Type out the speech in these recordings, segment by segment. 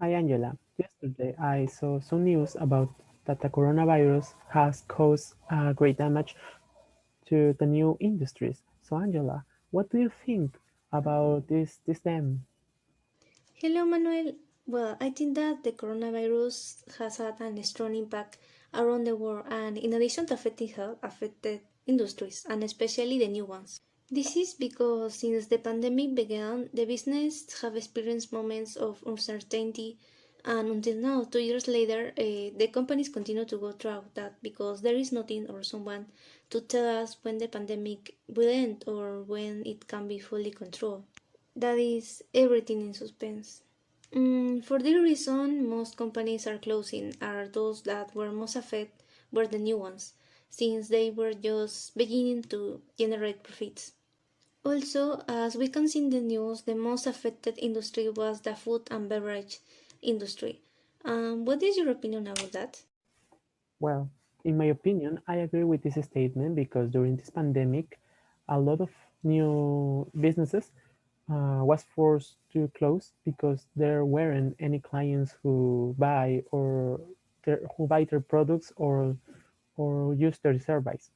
Hi Angela. Yesterday I saw some news about that the coronavirus has caused great damage to the new industries. So Angela, what do you think about this them? Hello, Manuel. Well, I think that the coronavirus has had a strong impact around the world, and in addition to affecting health, affected industries, and especially the new ones. This is because since the pandemic began, the business have experienced moments of uncertainty, and until now, 2 years later, the companies continue to go through that because there is nothing or someone to tell us when the pandemic will end or when it can be fully controlled. That is everything in suspense. For this reason, most companies are closing, are those that were most affected were the new ones, since they were just beginning to generate profits. Also, as we can see in the news, the most affected industry was the food and beverage industry. What is your opinion about that? Well, in my opinion, I agree with this statement because during this pandemic, a lot of new businesses was forced to close because there weren't any clients who buy their products or use their service.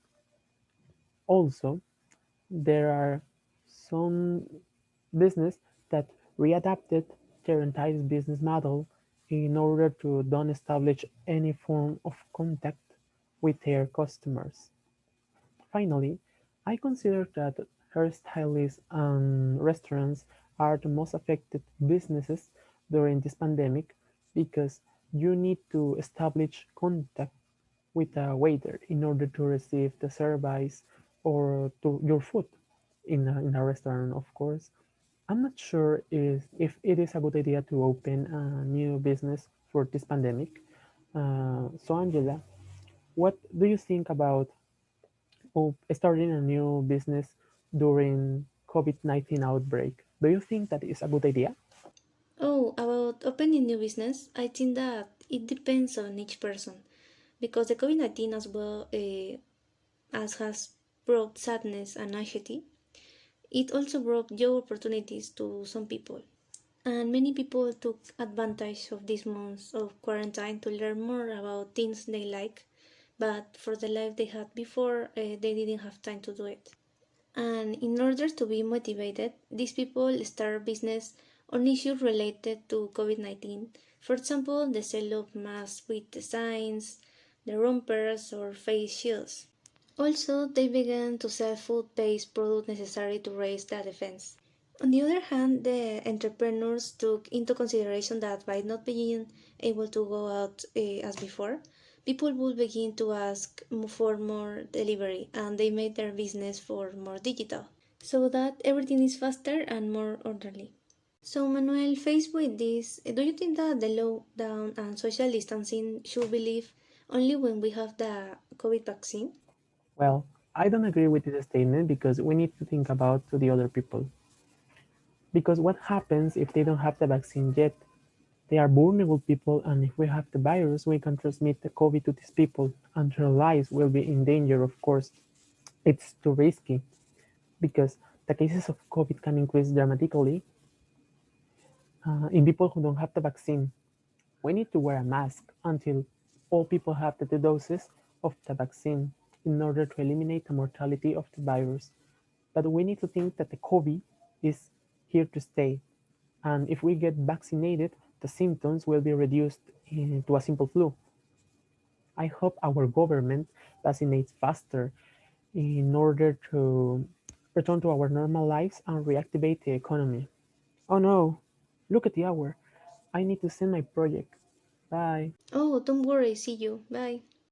Also, there are some business that readapted their entire business model in order to don't establish any form of contact with their customers. Finally, I consider that hairstylists and restaurants are the most affected businesses during this pandemic because you need to establish contact with a waiter in order to receive the service or to your food in a restaurant, of course. I'm not sure if it is a good idea to open a new business for this pandemic. So, Angela, what do you think about starting a new business during COVID-19 outbreak? Do you think that is a good idea? Oh, about opening new business, I think that it depends on each person because the COVID 19 as well as has brought sadness and anxiety, it also brought job opportunities to some people. And many people took advantage of these months of quarantine to learn more about things they like, but for the life they had before, they didn't have time to do it. And in order to be motivated, these people start business on issues related to COVID 19. For example, the sale of masks with designs, the rompers, or face shields. Also, they began to sell food-based products necessary to raise the defense. On the other hand, the entrepreneurs took into consideration that by not being able to go out as before, people would begin to ask for more delivery and they made their business for more digital so that everything is faster and more orderly. So, Manuel, faced with this, do you think that the lockdown and social distancing should be lifted only when we have the COVID vaccine? Well, I don't agree with this statement because we need to think about to the other people. Because what happens if they don't have the vaccine yet? They are vulnerable people, and if we have the virus, we can transmit the COVID to these people, and their lives will be in danger, of course. It's too risky because the cases of COVID can increase dramatically in people who don't have the vaccine. We need to wear a mask until all people have the 2 doses of the vaccine in order to eliminate the mortality of the virus. But we need to think that the COVID is here to stay. And if we get vaccinated, the symptoms will be reduced to a simple flu. I hope our government vaccinates faster in order to return to our normal lives and reactivate the economy. Oh no, look at the hour. I need to send my project. Bye. Oh, don't worry, see you. Bye.